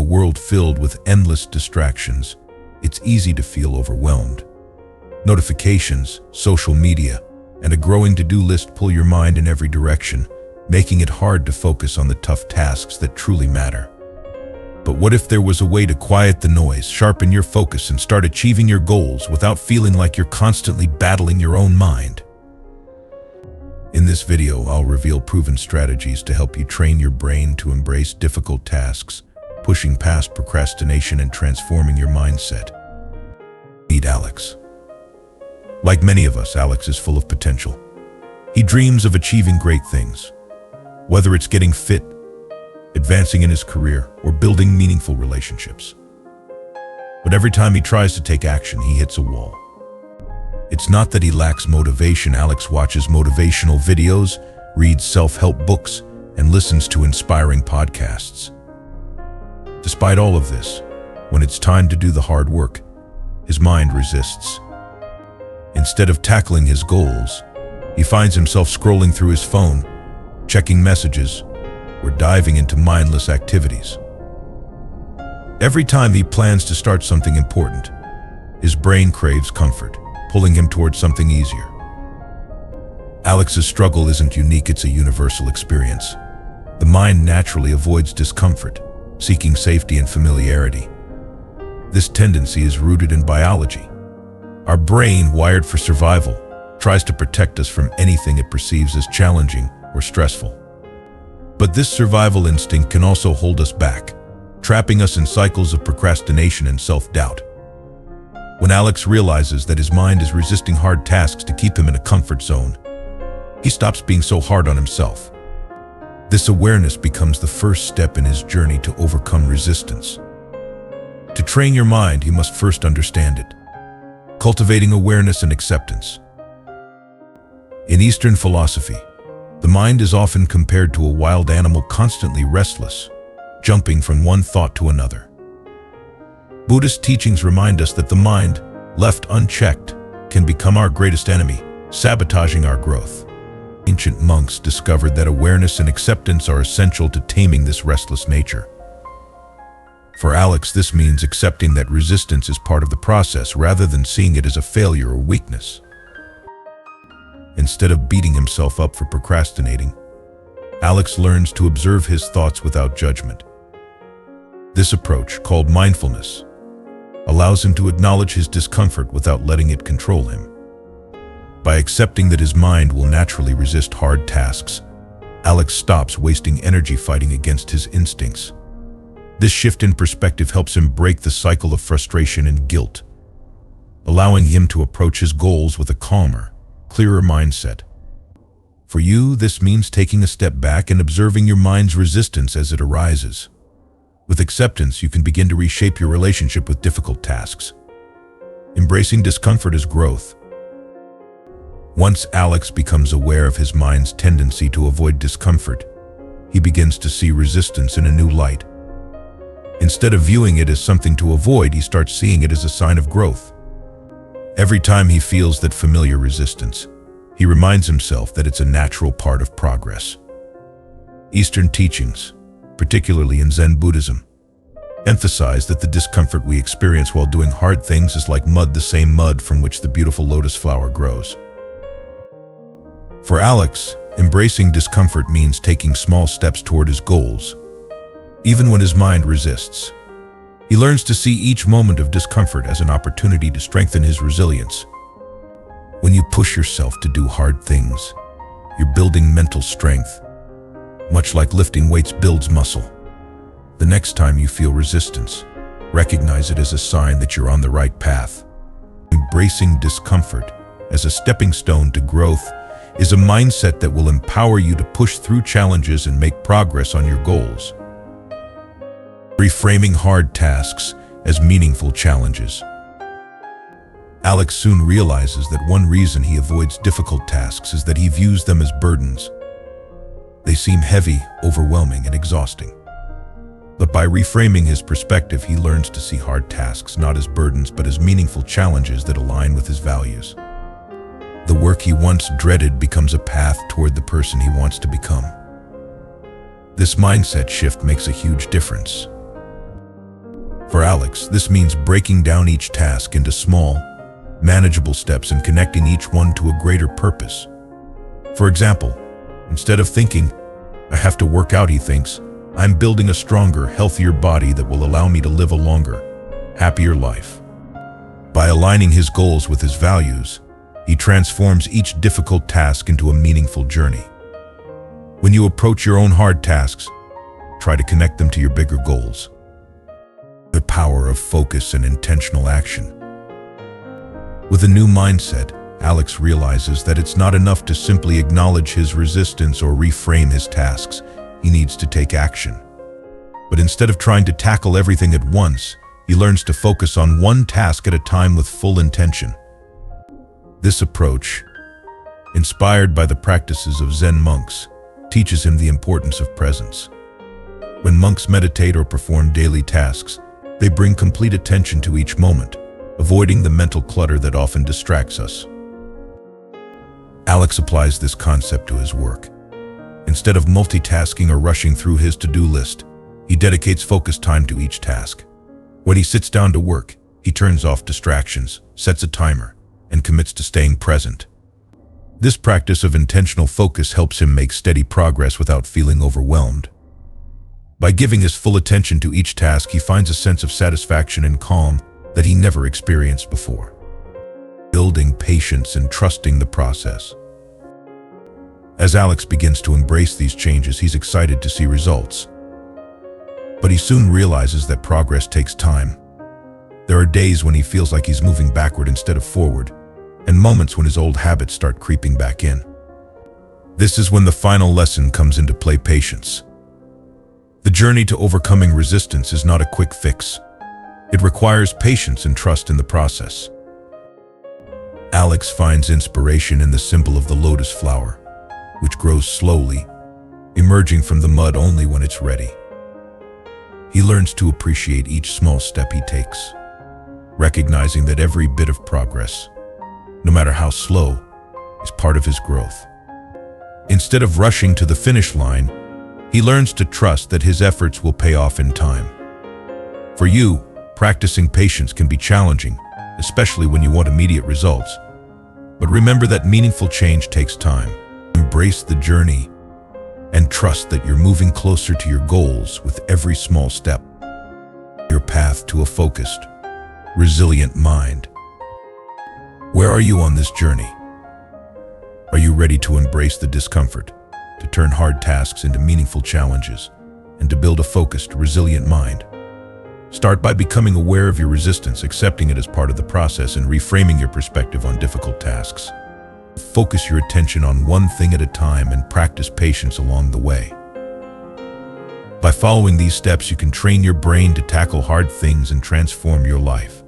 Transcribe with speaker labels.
Speaker 1: world filled with endless distractions, it's easy to feel overwhelmed. Notifications, social media, and a growing to-do list pull your mind in every direction, making it hard to focus on the tough tasks that truly matter. But what if there was a way to quiet the noise, sharpen your focus, and start achieving your goals without feeling like you're constantly battling your own mind? In this video, I'll reveal proven strategies to help you train your brain to embrace difficult tasks, pushing past procrastination and transforming your mindset. Meet Alex. Like many of us, Alex is full of potential. He dreams of achieving great things, whether it's getting fit, advancing in his career, or building meaningful relationships. But every time he tries to take action, he hits a wall. It's not that he lacks motivation. Alex watches motivational videos, reads self-help books, and listens to inspiring podcasts. Despite all of this, when it's time to do the hard work, his mind resists. Instead of tackling his goals, he finds himself scrolling through his phone, checking messages, or diving into mindless activities. Every time he plans to start something important, his brain craves comfort, pulling him towards something easier. Alex's struggle isn't unique, it's a universal experience. The mind naturally avoids discomfort, seeking safety and familiarity. This tendency is rooted in biology. Our brain, wired for survival, tries to protect us from anything it perceives as challenging or stressful. But this survival instinct can also hold us back, trapping us in cycles of procrastination and self-doubt. When Alex realizes that his mind is resisting hard tasks to keep him in a comfort zone, he stops being so hard on himself. This awareness becomes the first step in his journey to overcome resistance. To train your mind, you must first understand it, cultivating awareness and acceptance. In Eastern philosophy, the mind is often compared to a wild animal constantly restless, jumping from one thought to another. Buddhist teachings remind us that the mind, left unchecked, can become our greatest enemy, sabotaging our growth. Ancient monks discovered that awareness and acceptance are essential to taming this restless nature. For Alex, this means accepting that resistance is part of the process rather than seeing it as a failure or weakness. Instead of beating himself up for procrastinating, Alex learns to observe his thoughts without judgment. This approach, called mindfulness, allows him to acknowledge his discomfort without letting it control him. By accepting that his mind will naturally resist hard tasks, Alex stops wasting energy fighting against his instincts. This shift in perspective helps him break the cycle of frustration and guilt, allowing him to approach his goals with a calmer, clearer mindset. For you, this means taking a step back and observing your mind's resistance as it arises. With acceptance, you can begin to reshape your relationship with difficult tasks, embracing discomfort as growth. Once Alex becomes aware of his mind's tendency to avoid discomfort, he begins to see resistance in a new light. Instead of viewing it as something to avoid, he starts seeing it as a sign of growth. Every time he feels that familiar resistance, he reminds himself that it's a natural part of progress. Eastern teachings, particularly in Zen Buddhism, emphasize that the discomfort we experience while doing hard things is like mud, the same mud from which the beautiful lotus flower grows. For Alex, embracing discomfort means taking small steps toward his goals, even when his mind resists. He learns to see each moment of discomfort as an opportunity to strengthen his resilience. When you push yourself to do hard things, you're building mental strength, much like lifting weights builds muscle. The next time you feel resistance, recognize it as a sign that you're on the right path. Embracing discomfort as a stepping stone to growth is a mindset that will empower you to push through challenges and make progress on your goals. Reframing hard tasks as meaningful challenges. Alex soon realizes that one reason he avoids difficult tasks is that he views them as burdens. They seem heavy, overwhelming, and exhausting. But by reframing his perspective, he learns to see hard tasks not as burdens but as meaningful challenges that align with his values. The work he once dreaded becomes a path toward the person he wants to become. This mindset shift makes a huge difference. For Alex, this means breaking down each task into small, manageable steps and connecting each one to a greater purpose. For example, instead of thinking, "I have to work out," he thinks, "I'm building a stronger, healthier body that will allow me to live a longer, happier life." By aligning his goals with his values, he transforms each difficult task into a meaningful journey. When you approach your own hard tasks, try to connect them to your bigger goals. The power of focus and intentional action. With a new mindset, Alex realizes that it's not enough to simply acknowledge his resistance or reframe his tasks. He needs to take action. But instead of trying to tackle everything at once, he learns to focus on one task at a time with full intention. This approach, inspired by the practices of Zen monks, teaches him the importance of presence. When monks meditate or perform daily tasks, they bring complete attention to each moment, avoiding the mental clutter that often distracts us. Alex applies this concept to his work. Instead of multitasking or rushing through his to-do list, he dedicates focused time to each task. When he sits down to work, he turns off distractions, sets a timer, and commits to staying present. This practice of intentional focus helps him make steady progress without feeling overwhelmed. By giving his full attention to each task, he finds a sense of satisfaction and calm that he never experienced before, building patience and trusting the process. As Alex begins to embrace these changes, he's excited to see results. But he soon realizes that progress takes time. There are days when he feels like he's moving backward instead of forward, and moments when his old habits start creeping back in. This is when the final lesson comes into play: patience. The journey to overcoming resistance is not a quick fix. It requires patience and trust in the process. Alex finds inspiration in the symbol of the lotus flower, which grows slowly, emerging from the mud only when it's ready. He learns to appreciate each small step he takes, recognizing that every bit of progress, no matter how slow, is part of his growth. Instead of rushing to the finish line, he learns to trust that his efforts will pay off in time. For you, practicing patience can be challenging, especially when you want immediate results. But remember that meaningful change takes time. Embrace the journey and trust that you're moving closer to your goals with every small step. Your path to a focused, resilient mind. Where are you on this journey? Are you ready to embrace the discomfort, to turn hard tasks into meaningful challenges, and to build a focused, resilient mind? Start by becoming aware of your resistance, accepting it as part of the process, and reframing your perspective on difficult tasks. Focus your attention on one thing at a time and practice patience along the way. By following these steps, you can train your brain to tackle hard things and transform your life.